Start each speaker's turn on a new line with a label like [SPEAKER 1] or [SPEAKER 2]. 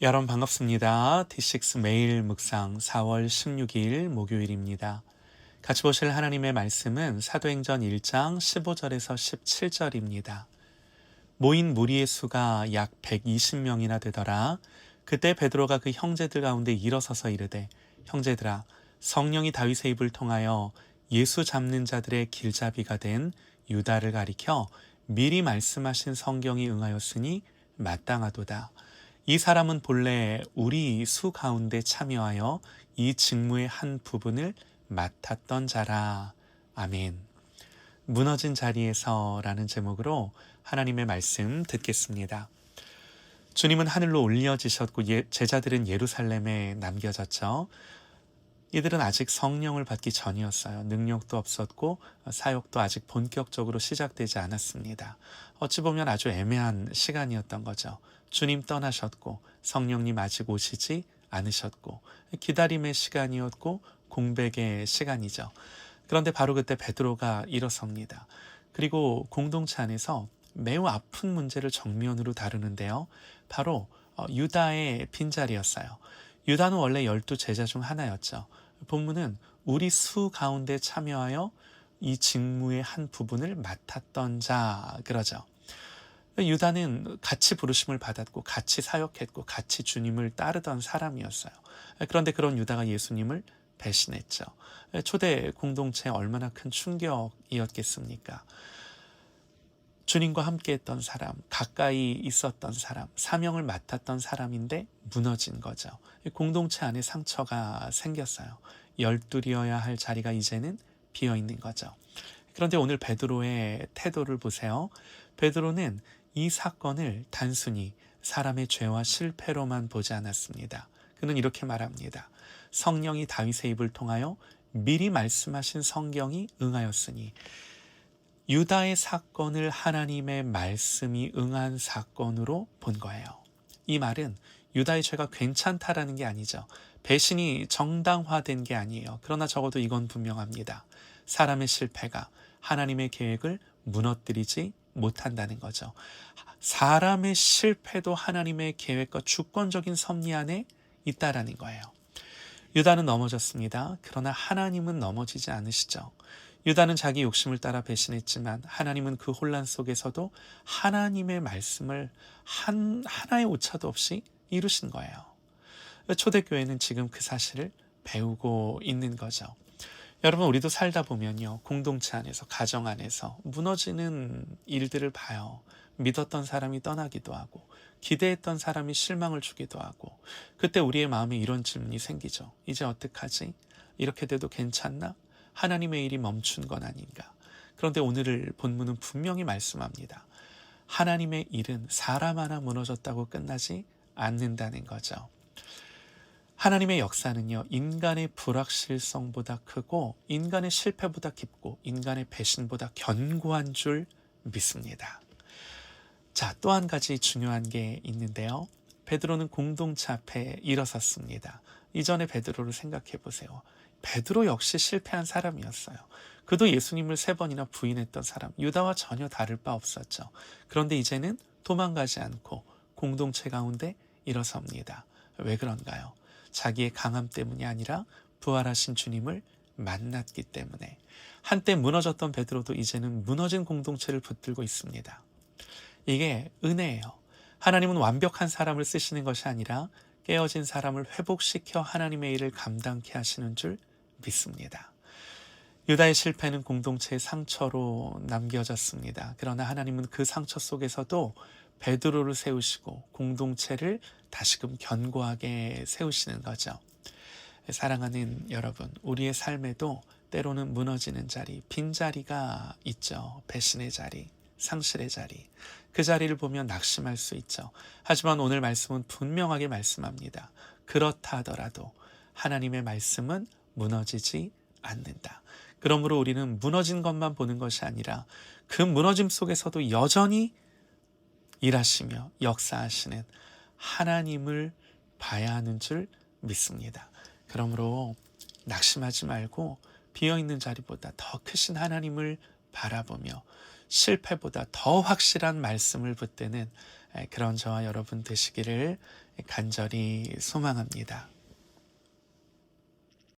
[SPEAKER 1] 여러분 반갑습니다. D6 매일 묵상 4월 16일 목요일입니다. 같이 보실 하나님의 말씀은 사도행전 1장 15절에서 17절입니다. 모인 무리의 수가 약 120명이나 되더라. 그때 베드로가 그 형제들 가운데 일어서서 이르되, 형제들아, 성령이 다윗의 입을 통하여 예수 잡는 자들의 길잡이가 된 유다를 가리켜 미리 말씀하신 성경이 응하였으니 마땅하도다. 이 사람은 본래 우리 수 가운데 참여하여 이 직무의 한 부분을 맡았던 자라. 아멘. 무너진 자리에서 라는 제목으로 하나님의 말씀 듣겠습니다. 주님은 하늘로 올려지셨고 제자들은 예루살렘에 남겨졌죠. 이들은 아직 성령을 받기 전이었어요. 능력도 없었고 사역도 아직 본격적으로 시작되지 않았습니다. 어찌 보면 아주 애매한 시간이었던 거죠. 주님 떠나셨고 성령님 아직 오시지 않으셨고 기다림의 시간이었고 공백의 시간이죠. 그런데 바로 그때 베드로가 일어섭니다. 그리고 공동체 안에서 매우 아픈 문제를 정면으로 다루는데요. 바로 유다의 빈자리였어요. 유다는 원래 12 제자 중 하나였죠. 본문은 우리 수 가운데 참여하여 이 직무의 한 부분을 맡았던 자 그러죠. 유다는 같이 부르심을 받았고 같이 사역했고 같이 주님을 따르던 사람이었어요. 그런데 그런 유다가 예수님을 배신했죠. 초대 공동체에 얼마나 큰 충격이었겠습니까? 주님과 함께했던 사람, 가까이 있었던 사람, 사명을 맡았던 사람인데 무너진 거죠. 공동체 안에 상처가 생겼어요. 12이어야 할 자리가 이제는 비어있는 거죠. 그런데 오늘 베드로의 태도를 보세요. 베드로는 이 사건을 단순히 사람의 죄와 실패로만 보지 않았습니다. 그는 이렇게 말합니다. 성령이 다윗의 입을 통하여 미리 말씀하신 성경이 응하였으니, 유다의 사건을 하나님의 말씀이 응한 사건으로 본 거예요. 이 말은 유다의 죄가 괜찮다라는 게 아니죠. 배신이 정당화된 게 아니에요. 그러나 적어도 이건 분명합니다. 사람의 실패가 하나님의 계획을 무너뜨리지 못한다는 거죠. 사람의 실패도 하나님의 계획과 주권적인 섭리 안에 있다라는 거예요. 유다는 넘어졌습니다. 그러나 하나님은 넘어지지 않으시죠. 유다는 자기 욕심을 따라 배신했지만 하나님은 그 혼란 속에서도 하나님의 말씀을 하나의 오차도 없이 이루신 거예요. 초대교회는 지금 그 사실을 배우고 있는 거죠. 여러분, 우리도 살다 보면요, 공동체 안에서, 가정 안에서 무너지는 일들을 봐요. 믿었던 사람이 떠나기도 하고 기대했던 사람이 실망을 주기도 하고, 그때 우리의 마음에 이런 질문이 생기죠. 이제 어떡하지? 이렇게 돼도 괜찮나? 하나님의 일이 멈춘 건 아닌가? 그런데 오늘 본문은 분명히 말씀합니다. 하나님의 일은 사람 하나 무너졌다고 끝나지 않는다는 거죠. 하나님의 역사는요, 인간의 불확실성보다 크고 인간의 실패보다 깊고 인간의 배신보다 견고한 줄 믿습니다. 자, 또 한 가지 중요한 게 있는데요. 베드로는 공동체 앞에 일어섰습니다. 이전에 베드로를 생각해 보세요. 베드로 역시 실패한 사람이었어요. 그도 예수님을 3번이나 부인했던 사람, 유다와 전혀 다를 바 없었죠. 그런데 이제는 도망가지 않고 공동체 가운데 일어섭니다. 왜 그런가요? 자기의 강함 때문이 아니라 부활하신 주님을 만났기 때문에. 한때 무너졌던 베드로도 이제는 무너진 공동체를 붙들고 있습니다. 이게 은혜예요. 하나님은 완벽한 사람을 쓰시는 것이 아니라 깨어진 사람을 회복시켜 하나님의 일을 감당케 하시는 줄 믿습니다. 유다의 실패는 공동체의 상처로 남겨졌습니다. 그러나 하나님은 그 상처 속에서도 베드로를 세우시고 공동체를 다시금 견고하게 세우시는 거죠. 사랑하는 여러분, 우리의 삶에도 때로는 무너지는 자리, 빈자리가 있죠. 배신의 자리, 상실의 자리. 그 자리를 보면 낙심할 수 있죠. 하지만 오늘 말씀은 분명하게 말씀합니다. 그렇다 하더라도 하나님의 말씀은 무너지지 않는다. 그러므로 우리는 무너진 것만 보는 것이 아니라 그 무너짐 속에서도 여전히 일하시며 역사하시는 하나님을 봐야 하는 줄 믿습니다. 그러므로 낙심하지 말고 비어있는 자리보다 더 크신 하나님을 바라보며 실패보다 더 확실한 말씀을 붙드는 그런 저와 여러분 되시기를 간절히 소망합니다.